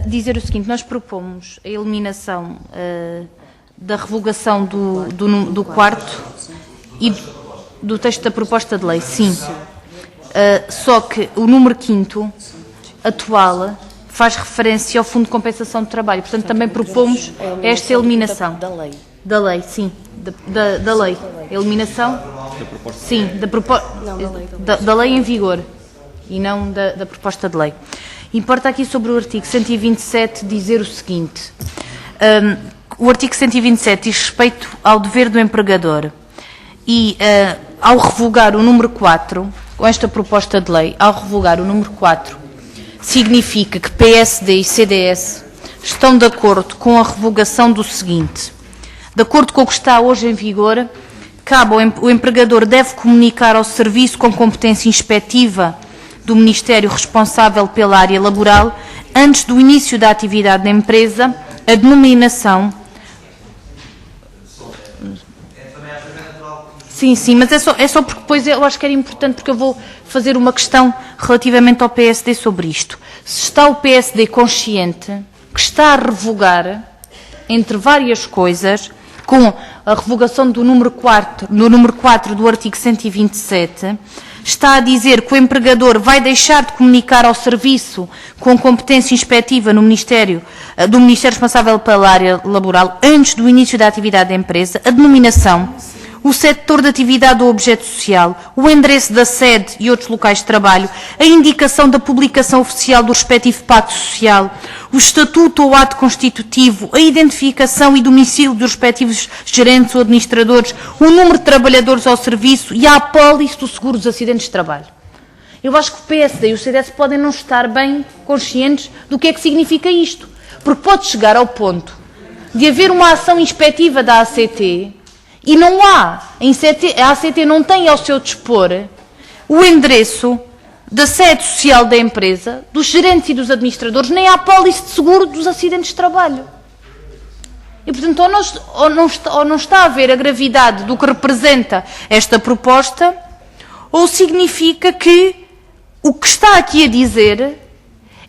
dizer o seguinte: nós propomos a eliminação da revogação do quarto e do texto da proposta de lei, sim. Só que o número 5º atual faz referência ao Fundo de Compensação de Trabalho, portanto também propomos esta eliminação. Da lei, sim. Da lei. Eliminação? Da proposta. Sim, da lei em vigor e não da proposta de lei. Importa aqui sobre o artigo 127 dizer o seguinte: o artigo 127 diz respeito ao dever do empregador e ao revogar o número 4, com esta proposta de lei, ao revogar o número 4, significa que PSD e CDS estão de acordo com a revogação do seguinte: de acordo com o que está hoje em vigor, o empregador deve comunicar ao serviço com competência inspectiva do Ministério responsável pela área laboral, antes do início da atividade da empresa, a denominação... Sim, mas é só porque depois eu acho que era importante, porque eu vou fazer uma questão relativamente ao PSD sobre isto. Se está o PSD consciente que está a revogar, entre várias coisas, com a revogação do número 4 do artigo 127, está a dizer que o empregador vai deixar de comunicar ao serviço com competência inspectiva do Ministério responsável pela área laboral, antes do início da atividade da empresa, a denominação, o setor de atividade ou objeto social, o endereço da sede e outros locais de trabalho, a indicação da publicação oficial do respectivo pacto social, o estatuto ou ato constitutivo, a identificação e domicílio dos respectivos gerentes ou administradores, o número de trabalhadores ao serviço e a apólice do seguro dos acidentes de trabalho. Eu acho que o PSD e o CDS podem não estar bem conscientes do que é que significa isto, porque pode chegar ao ponto de haver uma ação inspectiva da ACT e não há, a ACT não tem ao seu dispor o endereço da sede social da empresa, dos gerentes e dos administradores, nem a apólice de seguro dos acidentes de trabalho. E, portanto, ou não está a ver a gravidade do que representa esta proposta, ou significa que o que está aqui a dizer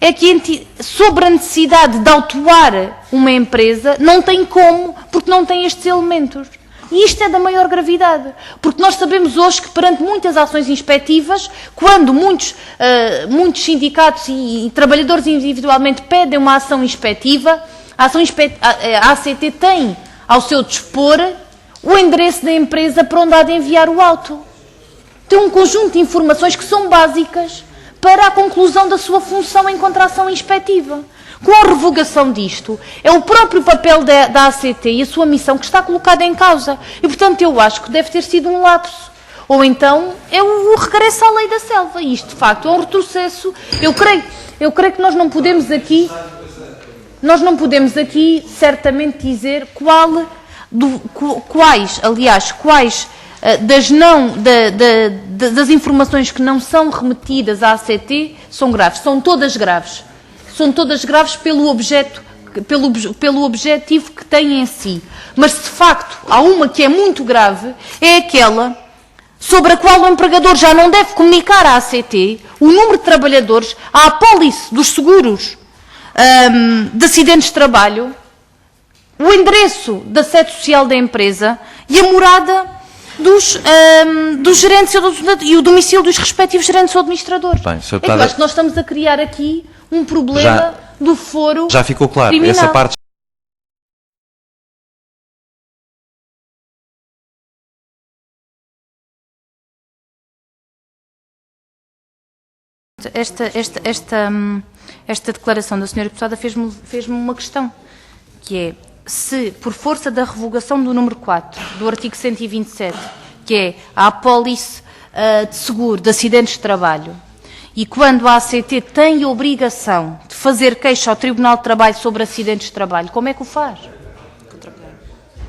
é que sobre a necessidade de autuar uma empresa não tem como, porque não tem estes elementos. E isto é da maior gravidade, porque nós sabemos hoje que perante muitas ações inspectivas, quando muitos sindicatos e trabalhadores individualmente pedem uma ação inspectiva, a ACT tem ao seu dispor o endereço da empresa para onde há de enviar o auto. Tem um conjunto de informações que são básicas para a conclusão da sua função em contração inspectiva. Com a revogação disto, é o próprio papel da ACT e a sua missão que está colocada em causa. E, portanto, eu acho que deve ter sido um lapso. Ou então é o regresso à lei da selva. E isto, de facto, é um retrocesso. Eu creio que nós não podemos aqui certamente dizer quais das informações que não são remetidas à ACT são graves. São todas graves. São todas graves pelo objetivo que têm em si. Mas, de facto, há uma que é muito grave, é aquela sobre a qual o empregador já não deve comunicar à ACT o número de trabalhadores, a apólice dos seguros de acidentes de trabalho, o endereço da sede social da empresa e a morada dos gerentes e o domicílio dos respectivos gerentes ou administradores. Bem, é que eu acho que nós estamos a criar aqui um problema do foro já ficou claro, criminal. essa parte. Esta declaração da senhora deputada fez-me uma questão, que é, se por força da revogação do número 4 do artigo 127, que é a apólice de seguro de acidentes de trabalho, e quando a ACT tem a obrigação de fazer queixa ao Tribunal de Trabalho sobre acidentes de trabalho, como é que o faz?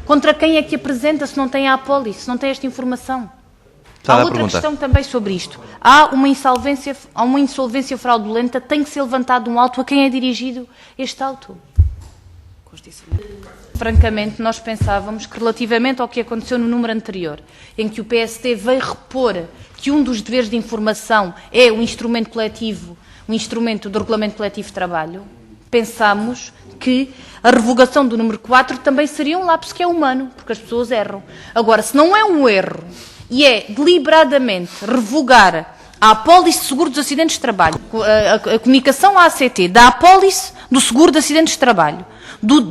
Contra quem é que apresenta se não tem a apólice, se não tem esta informação? Há outra questão também sobre isto. Há uma insolvência fraudulenta, tem que ser levantado um auto. A quem é dirigido este auto? Francamente, nós pensávamos que relativamente ao que aconteceu no número anterior, em que o PSD veio repor que um dos deveres de informação é o instrumento coletivo, o instrumento do Regulamento Coletivo de Trabalho, pensámos que a revogação do número 4 também seria um lapso que é humano, porque as pessoas erram. Agora, se não é um erro e é deliberadamente revogar a apólice de seguro dos acidentes de trabalho, a comunicação à ACT da apólice do seguro de acidentes de trabalho,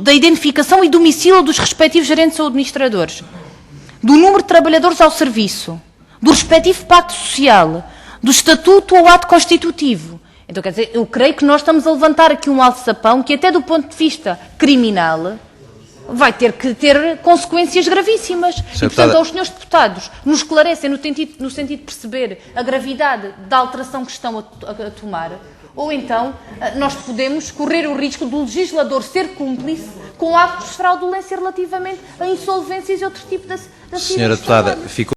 da identificação e domicílio dos respectivos gerentes ou administradores, do número de trabalhadores ao serviço, do respectivo pacto social, do estatuto ou ato constitutivo. Então, quer dizer, eu creio que nós estamos a levantar aqui um alçapão que, até do ponto de vista criminal, vai ter que ter consequências gravíssimas. E, portanto, aos senhores deputados nos esclarecem no sentido de perceber a gravidade da alteração que estão a tomar, ou então nós podemos correr o risco do legislador ser cúmplice com atos de fraudulência relativamente a insolvências e outro tipo de acidentes. Senhora deputada, ficou